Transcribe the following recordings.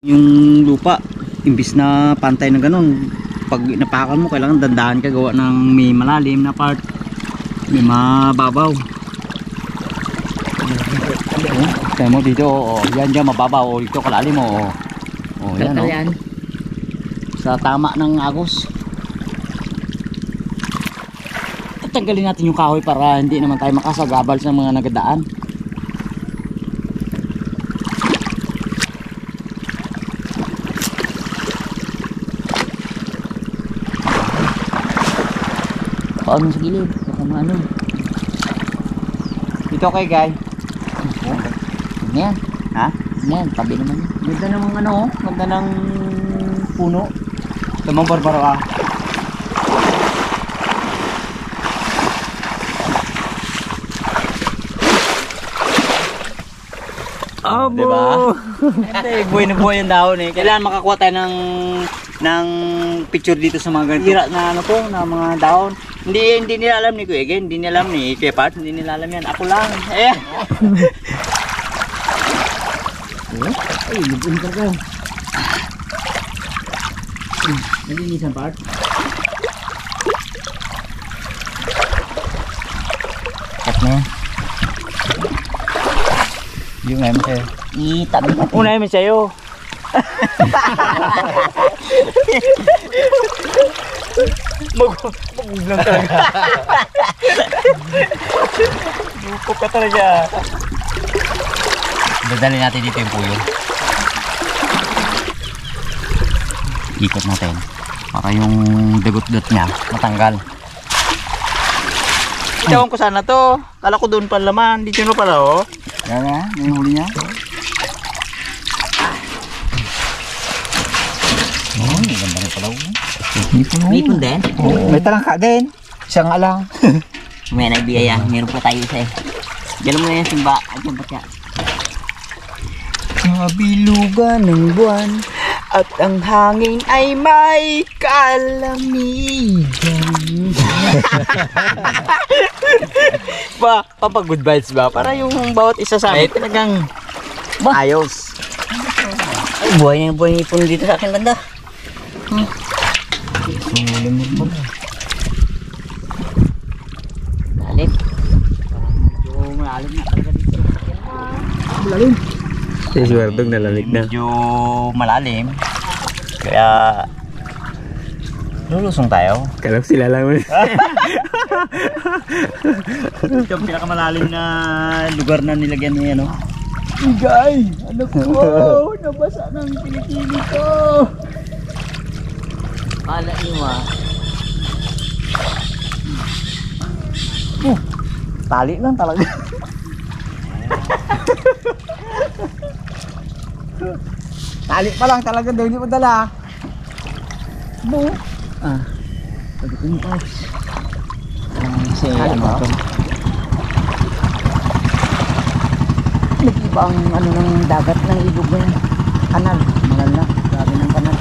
Yung lupa, imbis na pantay na ganun, pag inapakan mo, kailangan dandahan ka gawa ng may malalim na part, may mababaw. Kaya mo dito, yan dyan mababaw, dito kalalim mo. Yan yan. Sa tama ng agos. Tanggalin natin yung kahoy para hindi naman tayo makasagabal sa mga nagadaan. Paano sa gilid? Baka maano. Dito kay guy. Yan. Ha? Yan, tabi naman. Ganda namang ano, ganda ng puno. Tamang barbaro ah. Oh, diba? Hindi, buhay na buhay yung dahon eh. Kailangan makakuha tayo ng picture dito sa mga ganito. Hira na ano po, na mga dahon. Hindi nila alam ni Kuya Gen, hindi nila alam ni Kuya Pat, hindi nila alam yan. Ako lang. Eh. Ay, lubun ka ka. Nalinisan Pat. Kat na. Yung namin sa'yo. Itabi natin. Una namin sa'yo. Maguglang talaga. Lupok ka talaga. Dadali natin dito yung puyo. Ikot natin para yung dagot-dot niya matanggal. Itawan ko sana to. Kala ko doon pala laman. Dito na pala oh. Yan na, yung huli niya. Oh, ganda rin pala. Nipon din? May talangka din. Siya nga lang. May nagbiyaya. Meron po tayo isa eh. Diyan mo na yan simba. Ay, simba siya. Mabilugan ng buwan at ang hangin ay may kalamigan. Ba, papag-good vibes ba? Para yung bawat isa sa amin talagang ayos. Ay, buhay na ipon dito sa akin banda. Malalim. Medyo malalim na talaga dito. Malalim. Si Wardog nalalig na. Medyo malalim. Kaya lulusong tayo. Kala ko sila lang. Ito ang pinakamalalim na lugar na nilagyan niya, no? Igay! Anak ko! Nabasa ng kilikili ko! Kala niyo tali lang talaga. Tali pa lang talaga daw, hindi mo dala. Pagdating ko. Kasi ano ito. Nag-iba ang ano ng dagat ng ilog na yan. Kanal. Mahal na. Grabe ng kanal.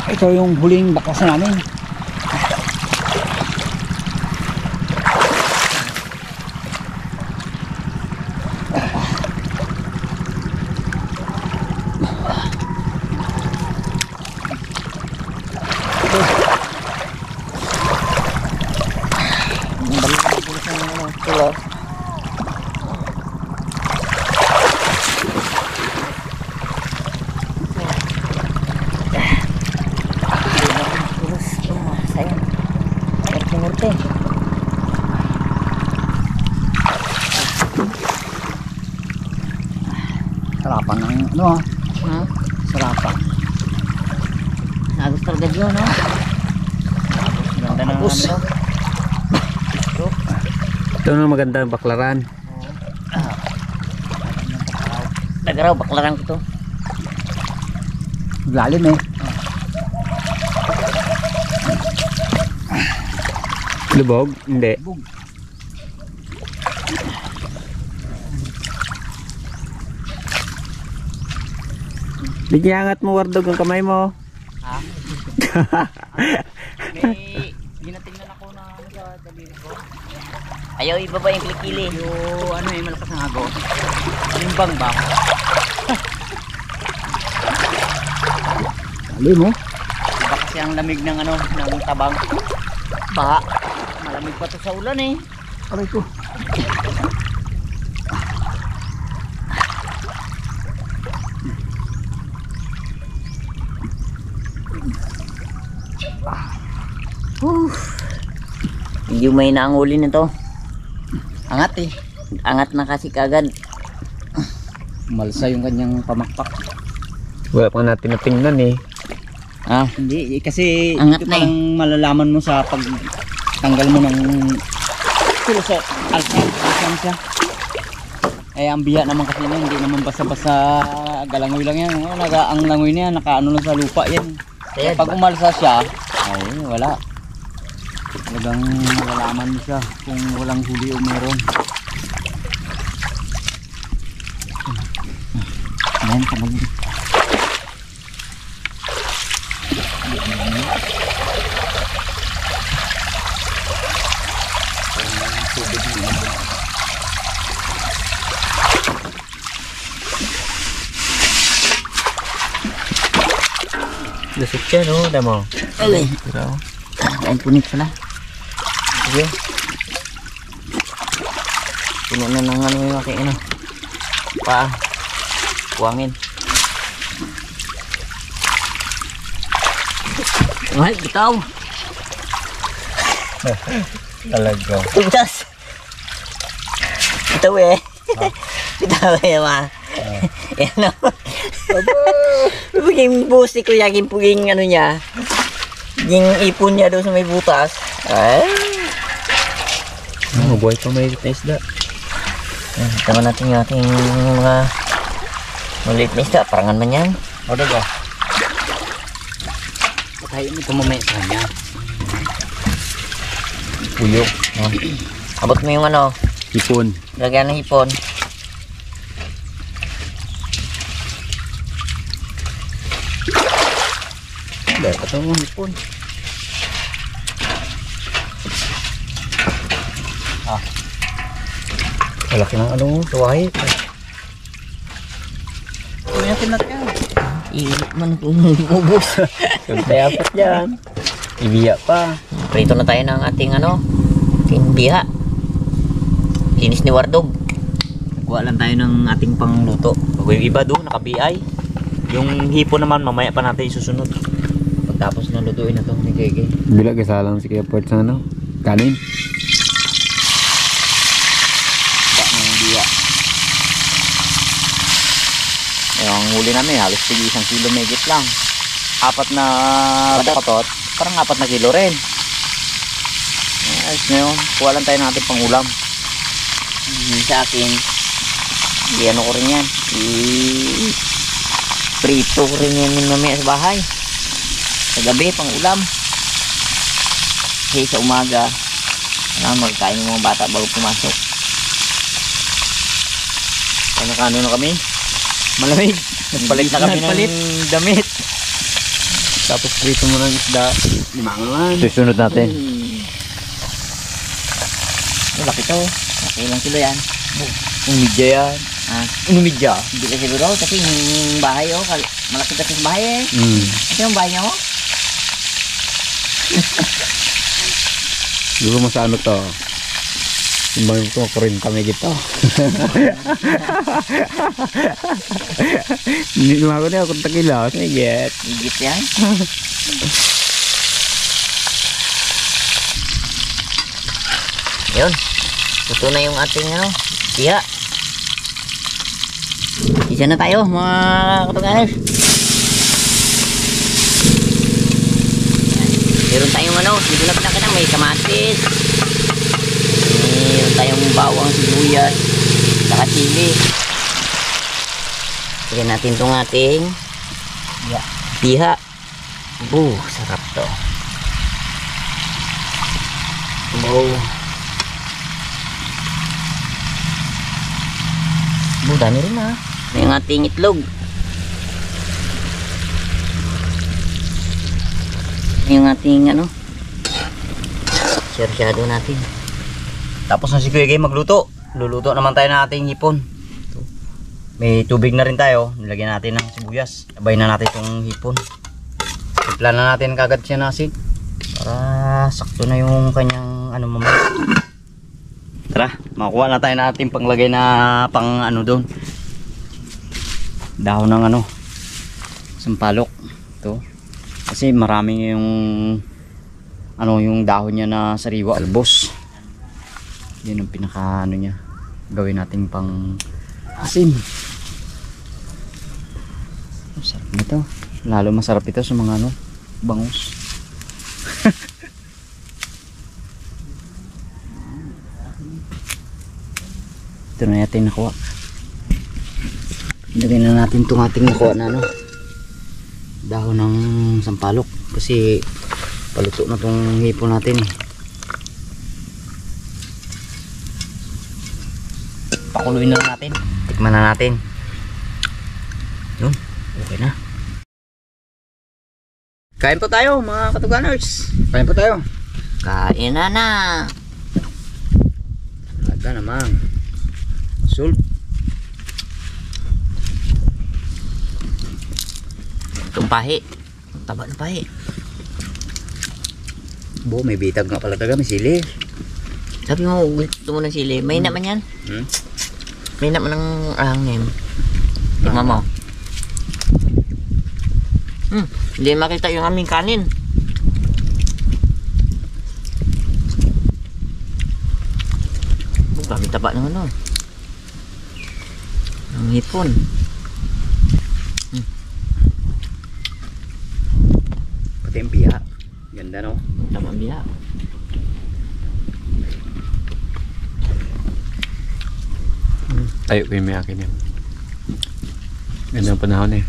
Ito yung huling bakas namin. Sarapan ng ano ha? Sarapan. Agos talaga yun, no? Ganda ng agos. Ito na maganda ang baklaran. Nagaraw, baklaran ko to. Lalim eh. Lubog? Hindi. Lubog. Iangat mo, Wardog, ang kamay mo. Ha? May ginatingnan ako na ano sa daliri ko. Ayaw ibaba yung kilikili. Yung ano eh, malakas ang agos. Limbang ba? Dali mo. Iba kasi ang lamig ng ano, ng tabang. Baha. Malamig pa to sa ulan eh. Aray ko. Medyo may naanguli nito. Angat eh. Angat na kasi kagad. Malsa yung kanyang pamakpak. Wala pa natin natingnan eh. Ah, Hindi, kasi Angat ito na palang malalaman mo sa pag tanggal mo ng kilo sa alkansya. Eh, ang biya naman kasi hindi naman basta-basta galangoy lang yan. Ang langoy niya, nakaano lang sa lupa yan. Kaya pag umalsa siya, ay wala. Talagang malalaman mo siya kung walang huli o meron. Ayan, kamag. Lusot siya no, damo. okay. Pero, Ang punit pala. sige. Puno na ng ano yung aking ano. Pa. Buwangin. Ay, bitaw. Talaga. Tugas. Bitaw eh. Bitaw eh ma. Yan o. Paging busi ko yung paging ano niya. Yung ipon niya doon sa may butas. Ay. Buhay pa may isda. Tingnan natin yung ating mga maliit na isda. Parangan man yan. O, dago. Patayin mo ito mamaya sa kanya. Puyok. Abot mo yung ano. Hipon. Lagyan ng hipon. Dahil pa ito hipon. Malaki ng ano, tuwahi. Ito natin natin. Ilit man kung ubos. Siyempre apat yan. Ibiya pa. Prito na tayo ng ating ano. Kinbiha. Linis ni Wardog. Kuha lang tayo ng ating pangluto. Bago yung iba doon, naka-BI. Yung hipon naman, mamaya pa natin isusunod. Pagtapos na lutuin na ito ni Keke. Bilag kasalang si Kuya Port sa ano, kanin. Bak ng biya. Yung huli namin, halos tig 1 kilo megit lang. 4 na patot, parang 4 na kilo rin. Ayos na yun. Kuha lang tayo ng ating pangulam. Sa akin, ano ko rin yan. Prito ko rin yan yung mamaya sa bahay. Sa gabi, pang ulam. Kasi sa umaga, magkain yung mga bata bago pumasok. Ano na kami? Malamig. Nagpalit na kami ng damit. Tapos prito mo ng isda. Limang naman. Susunod natin. Laki to. Laki ilang kilo yan. Umidya yan. Ah, Umidya. hindi ka siguro kasi yung bahay malaki kasi sa bahay eh. Ito yung bahay niya mo? Siguro mo sa ano to. Timbang ito, 40 megit to. Hindi lumago na ako takilaw. Megit. Higit yan. Yun. Ito na yung ating ano, siya. Isa na tayo mga katuganes. Meron tayong ano, dito na pinakita may kamatis. Meron tayong bawang, sibuyas, saka chili. Lagyan natin itong ating piha. Sarap to. Dami rin ha. Yung ating itlog. Yung ating ano, sersyado natin. Tapos na si Kuya Gay magluto. Luluto naman tayo ng ating hipon. Ito. May tubig na rin tayo. Nilagyan natin ng sibuyas. Sabay na natin itong hipon. Timpla na natin kagad siya ng asin. Para sakto na yung kanyang ano mamaya. Tara, makuha na tayo na ating panglagay na pang ano doon. Dahon ng ano. Sampalok. Ito. Kasi marami yung ano yung dahon niya na sariwa. Albos. Yan ang pinaka ano niya. Gawin natin pang asin. Masarap nito. Lalo masarap ito sa mga ano, bangus. Ito na natin nakuha. Ilagay na natin itong ating nakuha na ano, dahon ng sampalok. Kasi paluto na itong hipon natin eh. Pakuluin na natin. Tikman na natin. Yun, okay na. Kain po tayo mga katuganers. Kain po tayo. Kain na. Aga naman. Sul. Itong pahi. Taba ng pahi. Bo, may bitag nga pala taga, may sili. Sabi mo, gusto mo ng sili. May naman yan. May naman ng ahangin. Tingnan mo. Hindi makita yung aming kanin. Dami taba ng ano. Ang hipon. Pati yung biya. Ganda no? Tama biya. Tayo ko yung may akin yan. Ganda ang panahon eh.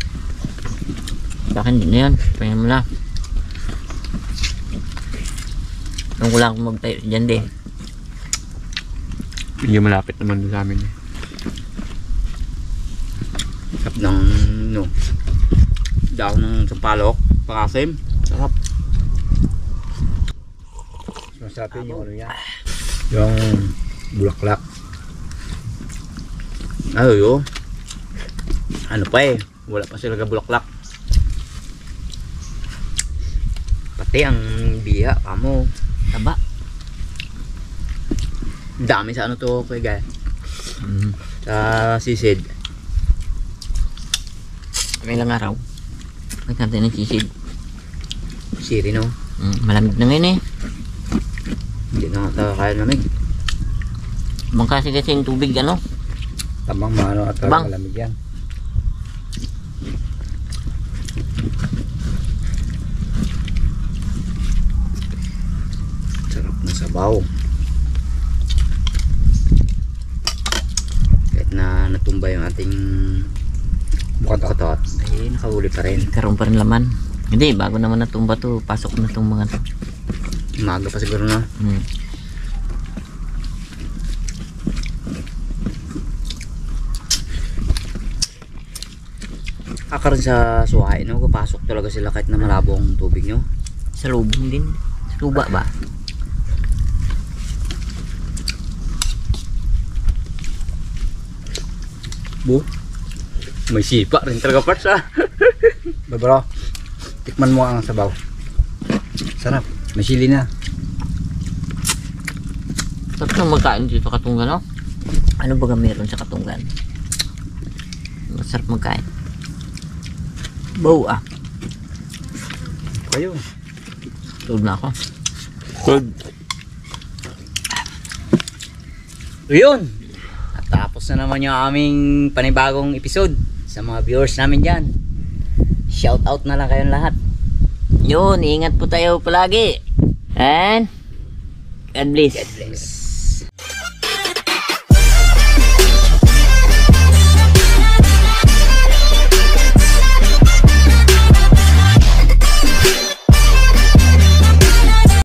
Bakit hindi na yan? Tingnan mo na. Nung ko lang kung magtayo dyan din. Medyo malapit naman doon sa amin eh. Sarap ng no. Dahon ng sampalok. Pakasim. Sarap. Masarap yun yung ano yan. Yung bulaklak. Ay, yun. Ano pa eh. Wala pa sila bulaklak. Pati ang biya. Kamo. Taba. Dami sa ano to kuya Gay. Sa sisid. May ilang araw. Nagkanta ng sisid. Siri no. Malamig na ngayon eh. Hindi na nga kaya namin. Bang kasi yung tubig ano. Tamang maano at Bang. malamig yan. Sarap na sabaw. Kahit na natumba yung ating bukat-bukat, ay nakahuli pa rin. Karoon pa rin laman. Hindi, bago naman natumba to. Pasok na tong mga to. Umaga pa siguro na. Kakaroon sa suhay, no? Papasok talaga sila kahit na malabo ang tubig nyo. Sa lubong din. Sa luba ba? Bu, may sipa rin talaga parts ah. Bro, tikman mo ang sabaw. Sarap, may sili na. Sarap nang magkain dito sa Katunggan, no? Ano ba meron sa Katunggan? Masarap magkain. Bow ah. Kayo. Tulog na ako. Good. Yun. At tapos na naman yung aming panibagong episode sa mga viewers namin dyan. Shout out na lang kayong lahat. Yun, ingat po tayo palagi. And God bless. God bless.